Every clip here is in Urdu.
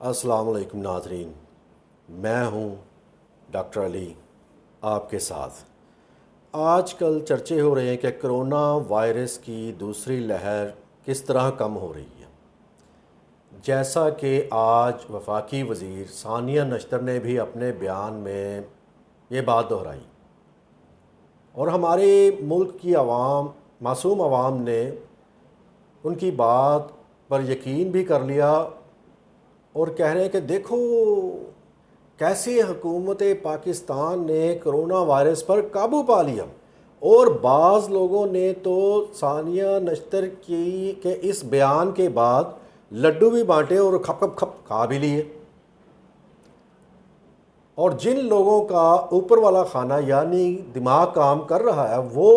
السلام علیکم ناظرین، میں ہوں ڈاکٹر علی آپ کے ساتھ۔ آج کل چرچے ہو رہے ہیں کہ کرونا وائرس کی دوسری لہر کس طرح کم ہو رہی ہے، جیسا کہ آج وفاقی وزیر ثانیہ نشتر نے بھی اپنے بیان میں یہ بات دہرائی، اور ہمارے ملک کی عوام، معصوم عوام نے ان کی بات پر یقین بھی کر لیا اور کہہ رہے ہیں کہ دیکھو کیسے حکومت پاکستان نے کرونا وائرس پر قابو پا لیا۔ اور بعض لوگوں نے تو ثانیہ نشتر کی کے اس بیان کے بعد لڈو بھی بانٹے اور کھپ کھپ کھپ کھا بھی لیے۔ اور جن لوگوں کا اوپر والا کھانا یعنی دماغ کام کر رہا ہے، وہ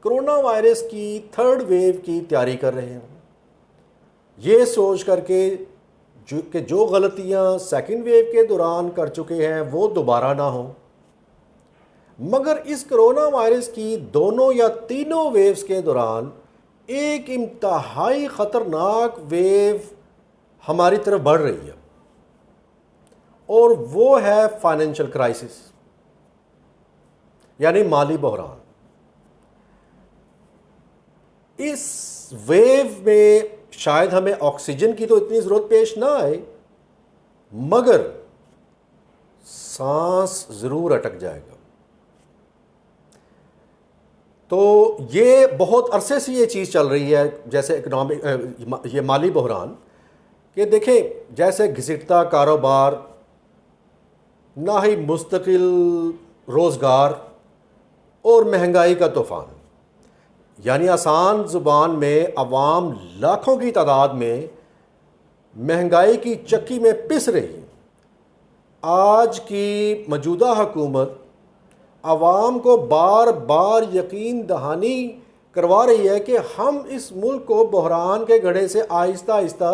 کرونا وائرس کی تھرڈ ویو کی تیاری کر رہے ہیں، یہ سوچ کر کے کہ جو غلطیاں سیکنڈ ویو کے دوران کر چکے ہیں وہ دوبارہ نہ ہوں۔ مگر اس کرونا وائرس کی دونوں یا تینوں ویوز کے دوران ایک انتہائی خطرناک ویو ہماری طرف بڑھ رہی ہے، اور وہ ہے فائنینشل کرائسس، یعنی مالی بحران۔ اس ویو میں شاید ہمیں آکسیجن کی تو اتنی ضرورت پیش نہ آئے، مگر سانس ضرور اٹک جائے گا۔ تو یہ بہت عرصے سے یہ چیز چل رہی ہے، جیسے یہ مالی بحران، کہ دیکھیں جیسے گھسٹتا کاروبار، نہ ہی مستقل روزگار، اور مہنگائی کا طوفان، یعنی آسان زبان میں عوام لاکھوں کی تعداد میں مہنگائی کی چکی میں پس رہی۔ آج کی موجودہ حکومت عوام کو بار بار یقین دہانی کروا رہی ہے کہ ہم اس ملک کو بحران کے گڑھے سے آہستہ آہستہ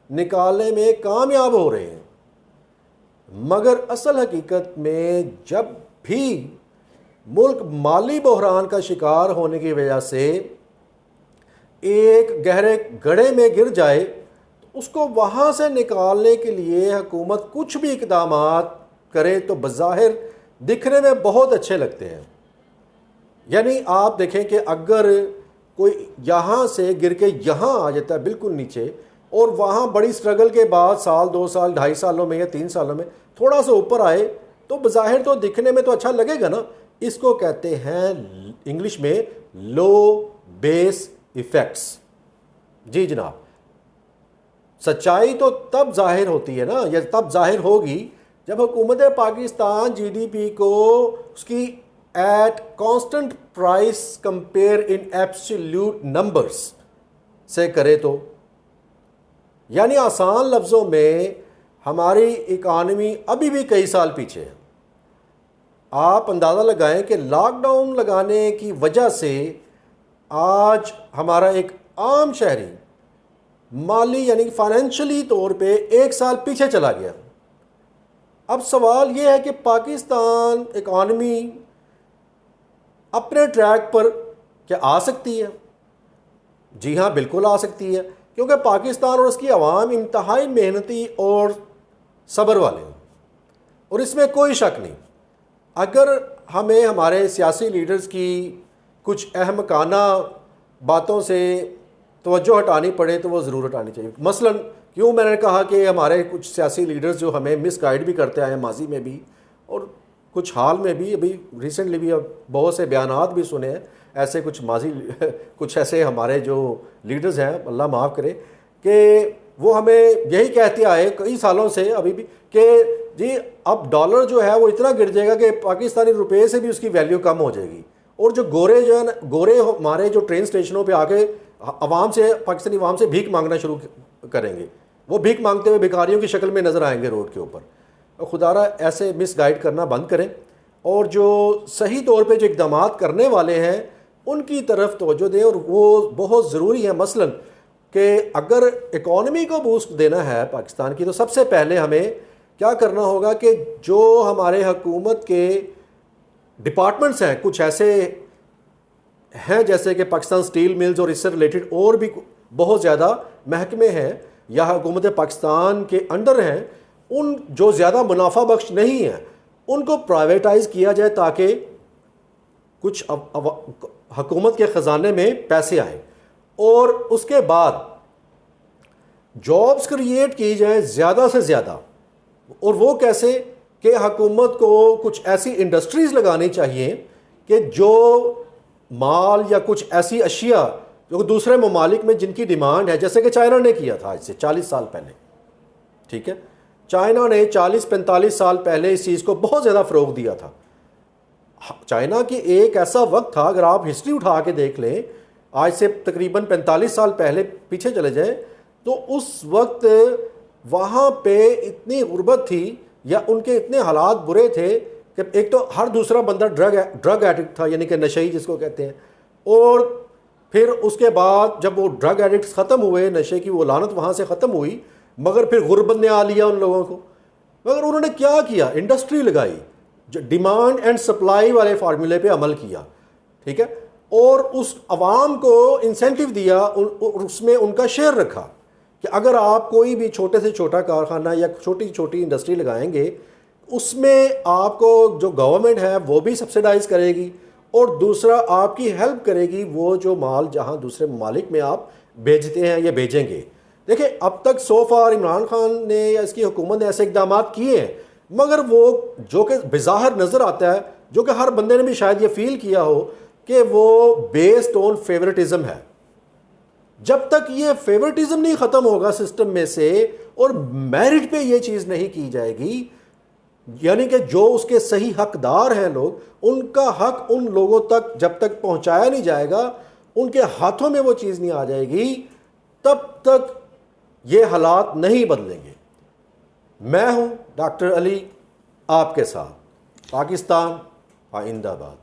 نکالنے میں کامیاب ہو رہے ہیں، مگر اصل حقیقت میں جب بھی ملک مالی بحران کا شکار ہونے کی وجہ سے ایک گہرے گڑھے میں گر جائے تو اس کو وہاں سے نکالنے کے لیے حکومت کچھ بھی اقدامات کرے تو بظاہر دکھنے میں بہت اچھے لگتے ہیں۔ یعنی آپ دیکھیں کہ اگر کوئی یہاں سے گر کے یہاں آ جاتا ہے بالکل نیچے، اور وہاں بڑی سٹرگل کے بعد سال 2 سال 2.5 سالوں میں یا 3 سالوں میں تھوڑا سا اوپر آئے تو بظاہر تو دکھنے میں تو اچھا لگے گا نا۔ اس کو کہتے ہیں انگلش میں لو بیس ایفیکٹس۔ جی جناب، سچائی تو تب ظاہر ہوتی ہے نا، یا تب ظاہر ہوگی جب حکومت پاکستان جی ڈی پی کو اس کی ایٹ کانسٹنٹ پرائس کمپیئر ان ایبسلیوٹ نمبرز سے کرے تو، یعنی آسان لفظوں میں ہماری اکانومی ابھی بھی کئی سال پیچھے ہے۔ آپ اندازہ لگائیں کہ لاک ڈاؤن لگانے کی وجہ سے آج ہمارا ایک عام شہری مالی یعنی فائنینشلی طور پہ 1 سال پیچھے چلا گیا۔ اب سوال یہ ہے کہ پاکستان اکانومی اپنے ٹریک پر کیا آ سکتی ہے؟ جی ہاں، بالکل آ سکتی ہے، کیونکہ پاکستان اور اس کی عوام انتہائی محنتی اور صبر والے ہیں، اور اس میں کوئی شک نہیں۔ اگر ہمیں ہمارے سیاسی لیڈرز کی کچھ احمقانہ باتوں سے توجہ ہٹانی پڑے تو وہ ضرور ہٹانی چاہیے۔ مثلا کیوں میں نے کہا کہ ہمارے کچھ سیاسی لیڈرز جو ہمیں مس گائیڈ بھی کرتے آئے ہیں ماضی میں بھی، اور کچھ حال میں بھی، ابھی ریسنٹلی بھی بہت سے بیانات بھی سنے ہیں ایسے کچھ ایسے ہمارے جو لیڈرز ہیں، اللہ معاف کرے، کہ وہ ہمیں یہی کہتے آئے کئی سالوں سے ابھی بھی کہ جی اب ڈالر جو ہے وہ اتنا گر جائے گا کہ پاکستانی روپے سے بھی اس کی ویلیو کم ہو جائے گی، اور جو گورے جو ہے نا، گورے ہمارے جو ٹرین سٹیشنوں پہ آ کے عوام سے، پاکستانی عوام سے بھیک مانگنا شروع کریں گے، وہ بھیک مانگتے ہوئے بھکاریوں کی شکل میں نظر آئیں گے روڈ کے اوپر۔ خدا را ایسے مس گائیڈ کرنا بند کریں، اور جو صحیح طور پہ جو اقدامات کرنے والے ہیں ان کی طرف توجہ دیں، اور وہ بہت ضروری ہے۔ مثلا کہ اگر اکانومی کو بوسٹ دینا ہے پاکستان کی، تو سب سے پہلے ہمیں کیا کرنا ہوگا کہ جو ہمارے حکومت کے ڈپارٹمنٹس ہیں، کچھ ایسے ہیں جیسے کہ پاکستان سٹیل ملز اور اس سے ریلیٹڈ اور بھی بہت زیادہ محکمے ہیں، یا حکومت پاکستان کے انڈر ہیں ان جو زیادہ منافع بخش نہیں ہیں ان کو پرائیویٹائز کیا جائے تاکہ کچھ حکومت کے خزانے میں پیسے آئیں، اور اس کے بعد جابز کریٹ کی جائیں زیادہ سے زیادہ. اور وہ کیسے کہ حکومت کو کچھ ایسی انڈسٹریز لگانی چاہیے کہ جو مال یا کچھ ایسی اشیاء جو دوسرے ممالک میں جن کی ڈیمانڈ ہے، جیسے کہ چائنا نے کیا تھا آج سے 40 سال پہلے. ٹھیک ہے، چائنا نے 40-45 سال پہلے اس چیز کو بہت زیادہ فروغ دیا تھا. چائنا کی ایک ایسا وقت تھا، اگر آپ ہسٹری اٹھا کے دیکھ لیں آج سے تقریباً 45 سال پہلے پیچھے چلے جائیں، تو اس وقت وہاں پہ اتنی غربت تھی یا ان کے اتنے حالات برے تھے کہ ایک تو ہر دوسرا بندہ ڈرگ ایڈکٹ تھا، یعنی کہ نشئی جس کو کہتے ہیں. اور پھر اس کے بعد جب وہ ڈرگ ایڈکٹس ختم ہوئے، نشے کی وہ لعنت وہاں سے ختم ہوئی، مگر پھر غربت نے آ لیا ان لوگوں کو. مگر انہوں نے کیا کیا؟ انڈسٹری لگائی، جو ڈیمانڈ اینڈ سپلائی والے فارمولے پہ عمل کیا. ٹھیک ہے، اور اس عوام کو انسینٹیو دیا، اس میں ان کا شیئر رکھا کہ اگر آپ کوئی بھی چھوٹے سے چھوٹا کارخانہ یا چھوٹی چھوٹی انڈسٹری لگائیں گے، اس میں آپ کو جو گورنمنٹ ہے وہ بھی سبسیڈائز کرے گی، اور دوسرا آپ کی ہیلپ کرے گی وہ جو مال جہاں دوسرے ممالک میں آپ بھیجتے ہیں یا بھیجیں گے. دیکھیں اب تک سو فار عمران خان نے یا اس کی حکومت نے ایسے اقدامات کیے ہیں، مگر وہ جو کہ بظاہر نظر آتا ہے، جو کہ ہر بندے نے بھی شاید یہ فیل کیا ہو کہ وہ بیسڈ آن فیورٹزم ہے. جب تک یہ فیورٹزم نہیں ختم ہوگا سسٹم میں سے اور میرٹ پہ یہ چیز نہیں کی جائے گی، یعنی کہ جو اس کے صحیح حقدار ہیں لوگ، ان کا حق ان لوگوں تک جب تک پہنچایا نہیں جائے گا، ان کے ہاتھوں میں وہ چیز نہیں آ جائے گی، تب تک یہ حالات نہیں بدلیں گے. میں ہوں ڈاکٹر علی آپ کے ساتھ. پاکستان آئندہ باد.